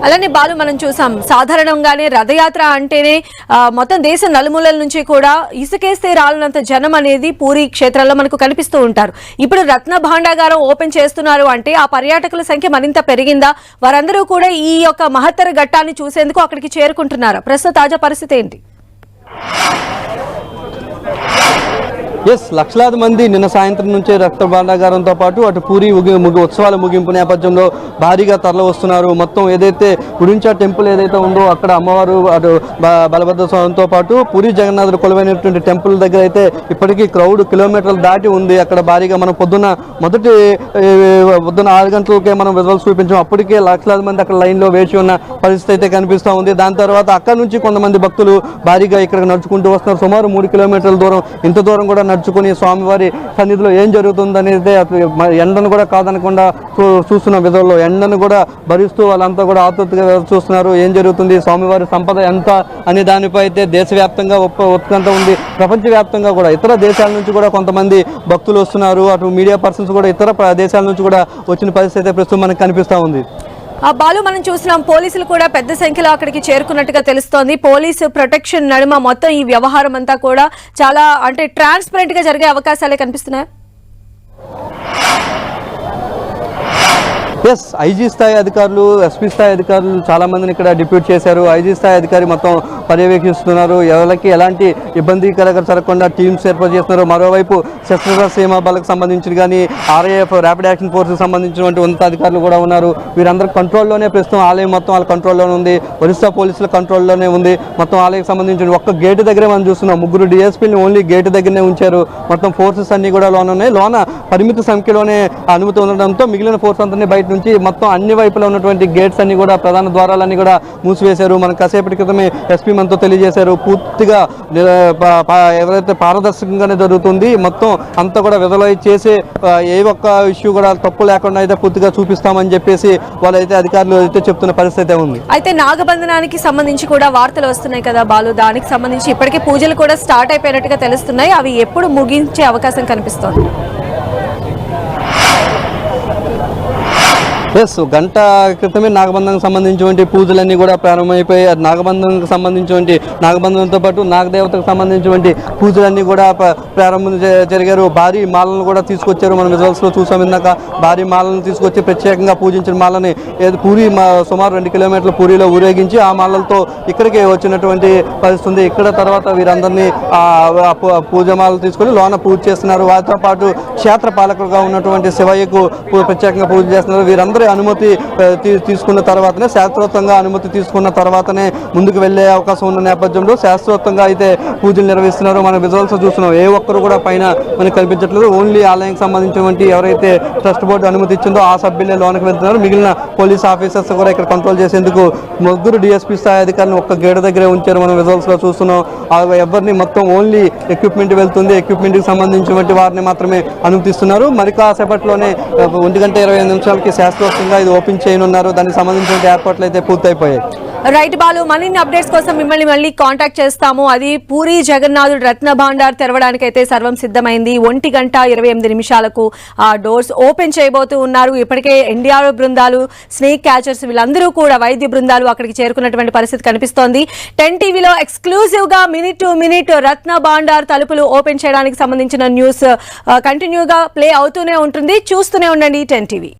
అలానే బాలు మనం చూసాం సాధారణంగానే రథయాత్ర అంటేనే మొత్తం దేశ నలుమూలల నుంచి కూడా ఇసుకేస్తే రాలినంత జనం అనేది పూరి క్షేత్రంలో మనకు కనిపిస్తూ ఉంటారు. ఇప్పుడు రత్న భాండాగారం ఓపెన్ చేస్తున్నారు అంటే ఆ పర్యాటకుల సంఖ్య మరింత పెరిగిందా? వారందరూ కూడా ఈ యొక్క మహత్తర ఘట్టాన్ని చూసేందుకు అక్కడికి చేరుకుంటున్నారా? ప్రస్తుత తాజా పరిస్థితి ఏంటి? లక్షలాది మంది నిన్న సాయంత్రం నుంచే రక్త భాండాగారంతో పాటు అటు పూరి ఉత్సవాల ముగింపు నేపథ్యంలో భారీగా తరలి వస్తున్నారు. మొత్తం ఏదైతే గురించా టెంపుల్ ఏదైతే ఉందో అక్కడ అమ్మవారు అటు బలభద్ర స్వామితో పాటు పూరి జగన్నాథుడు కొలువైనటువంటి టెంపుల్ దగ్గర అయితే ఇప్పటికీ క్రౌడ్ కిలోమీటర్లు దాటి ఉంది. అక్కడ భారీగా మనం పొద్దున్న 6 గంటలకే మనం విజువల్స్ చూపించాం. అప్పటికే లక్షలాది మంది అక్కడ లైన్లో వేచి ఉన్న పరిస్థితి అయితే కనిపిస్తూ ఉంది. దాని తర్వాత అక్కడ నుంచి కొంతమంది భక్తులు భారీగా ఇక్కడ నడుచుకుంటూ వస్తున్నారు. సుమారు 3 కిలోమీటర్ల దూరం, ఇంత దూరం కూడా నడుచుకుని స్వామివారి సన్నిధిలో ఏం జరుగుతుందనేది ఎండను కూడా కాదనకుండా చూస్తున్న విధంలో ఎండను కూడా భరిస్తూ వాళ్ళంతా కూడా ఆతృతగా చూస్తున్నారు. ఏం జరుగుతుంది, స్వామివారి సంపద ఎంత అనే దానిపై అయితే దేశవ్యాప్తంగా ఉత్కంఠ ఉంది. ప్రపంచవ్యాప్తంగా కూడా ఇతర దేశాల నుంచి కూడా కొంతమంది భక్తులు వస్తున్నారు. అటు మీడియా పర్సన్స్ కూడా ఇతర దేశాల నుంచి కూడా వచ్చిన పరిస్థితి అయితే ప్రస్తుతం మనకు కనిపిస్తూ ఉంది. బాలు మనం చూస్తున్నాం పోలీసులు కూడా పెద్ద సంఖ్యలో అక్కడికి చేరుకున్నట్టుగా తెలుస్తోంది. పోలీసు ప్రొటెక్షన్ నడుమ మొత్తం ఈ వ్యవహారం అంతా కూడా చాలా ట్రాన్స్పరెంట్ గా జరిగే అవకాశాలే కనిపిస్తున్నాయి. ఐజీ స్థాయి అధికారులు, ఎస్పీ స్థాయి అధికారులు చాలా మందిని ఇక్కడ డిప్యూట్ చేశారు. ఐజీ స్థాయి అధికారి మొత్తం పర్యవేక్షిస్తున్నారు. ఎవరికి ఎలాంటి ఇబ్బందికరంగా జరగకుండా టీమ్స్ ఏర్పాటు చేస్తున్నారు. మరోవైపు సశస్త్ర సీమా బలకు సంబంధించిన కానీ ఆర్ఐఎఫ్ ర్యాపిడ్ యాక్షన్ ఫోర్స్కి సంబంధించినటువంటి ఉన్నతాధికారులు కూడా ఉన్నారు. వీరందరూ కంట్రోల్లోనే ప్రస్తుతం ఆలయం మొత్తం వాళ్ళ కంట్రోల్లోనే ఉంది. ఒరిస్సా పోలీసుల కంట్రోల్లోనే ఉంది. మొత్తం ఆలయం సంబంధించిన ఒక్క గేటు దగ్గరే మనం చూస్తున్నాం. 3 డిఎస్పీని ఓన్లీ గేటు దగ్గరనే ఉంచారు. మొత్తం ఫోర్సెస్ అన్ని కూడా లోన ఉన్నాయి. లోన పరిమిత సంఖ్యలోనే అనుమతి ఉండడంతో మిగిలిన ఫోర్స్ అంతా బయట నుంచి మొత్తం అన్ని వైపులా ఉన్నటువంటి గేట్స్ అన్ని కూడా ప్రధాన ద్వారాలన్నీ కూడా మూసివేశారు. మనకు కాసేపటి క్రితమే ఎస్పీ మనతో తెలియజేశారు. పూర్తిగా ఎవరైతే పారదర్శకంగానే జరుగుతుంది, మొత్తం అంతా కూడా విజువలైజ్ చేసే ఏ ఒక్క ఇష్యూ కూడా తప్పు లేకుండా అయితే పూర్తిగా చూపిస్తామని చెప్పేసి వాళ్ళైతే అధికారులు అయితే చెప్తున్న పరిస్థితి ఉంది. అయితే నాగబంధనానికి సంబంధించి కూడా వార్తలు వస్తున్నాయి కదా బాలు, దానికి సంబంధించి ఇప్పటికే పూజలు కూడా స్టార్ట్ అయిపోయినట్టుగా తెలుస్తున్నాయి. అవి ఎప్పుడు ముగించే అవకాశం కనిపిస్తోంది? గంట క్రితమే నాగబంధనకు సంబంధించినటువంటి పూజలన్నీ కూడా ప్రారంభమైపోయి నాగబంధనకు సంబంధించినటువంటి నాగబంధనంతో పాటు నాగదేవతకు సంబంధించినటువంటి పూజలన్నీ కూడా ప్రారంభం జరిగారు. భారీ మాలను కూడా తీసుకొచ్చారు. మనం విజువల్స్లో చూసాం. ఇందాక భారీ మాలను తీసుకొచ్చి ప్రత్యేకంగా పూజించిన మాలని పూరి సుమారు 2 కిలోమీటర్ల పూరిలో ఊరేగించి ఆ మాలలతో ఇక్కడికి వచ్చినటువంటి పరిస్థితి. ఇక్కడ తర్వాత వీరందరినీ పూజమాలలు తీసుకొని లోన పూజ చేస్తున్నారు. వారితో పాటు క్షేత్ర పాలకులుగా ఉన్నటువంటి శివయ్యకు ప్రత్యేకంగా పూజ చేస్తున్నారు. వీరందరూ అనుమతి తీసుకున్న తర్వాతనే, శాస్త్రోక్తంగా అనుమతి తీసుకున్న తర్వాతనే ముందుకు వెళ్లే అవకాశం ఉన్న నేపథ్యంలో శాస్త్రోక్తంగా అయితే పూజలు నిర్వహిస్తున్నారు. మనం విజువల్స్ చూస్తున్నాం. ఏ ఒక్కరు కూడా పైన మనకు కనిపించట్లేదు. ఓన్లీ ఆలయానికి సంబంధించినటువంటి ఎవరైతే ట్రస్ట్ బోర్డు అనుమతి ఇచ్చిందో ఆ సభ్యులే లోనికి వెళ్తున్నారు. మిగిలిన పోలీస్ ఆఫీసర్స్ కూడా ఇక్కడ కంట్రోల్ చేసేందుకు 3 డిఎస్పీ స్థాయి అధికారులను ఒక్క గేటు దగ్గరే ఉంచారు. మనం విజువల్స్ లో చూస్తున్నాం. ఎవరిని మొత్తం ఓన్లీ ఎక్విప్మెంట్ వెళ్తుంది. ఎక్విప్మెంట్ కి సంబంధించినటువంటి వారిని మాత్రమే అనుమతిస్తున్నారు. మరి కాసేపట్లోనే 1:25 నిమిషాలకి శాస్త్రోక్తంగా ఇది ఓపెన్ చేయనున్నారు. దానికి సంబంధించిన ఏర్పాట్లు అయితే పూర్తయిపోయాయి. రైట్ బాలు, మరిన్ని అప్డేట్స్ కోసం మిమ్మల్ని మళ్ళీ కాంటాక్ట్ చేస్తాము. అది పూరి జగన్నాథుడు రత్న భాండార్ తెరవడానికి అయితే సర్వం సిద్ధమైంది. 1:28 ఆ డోర్స్ ఓపెన్ చేయబోతూ ఉన్నారు. ఇప్పటికే ఎన్డీఆర్ బృందాలు, స్నేక్ క్యాచర్స్ వీళ్ళందరూ కూడా వైద్య బృందాలు అక్కడికి చేరుకున్నటువంటి పరిస్థితి కనిపిస్తోంది. 10 టీవీలో ఎక్స్క్లూజివ్ గా మినిట్ టు మినిట్ రత్న భాండార్ తలుపులు ఓపెన్ చేయడానికి సంబంధించిన న్యూస్ కంటిన్యూగా ప్లే అవుతూనే ఉంటుంది. చూస్తూనే ఉండండి 10 టీవీ.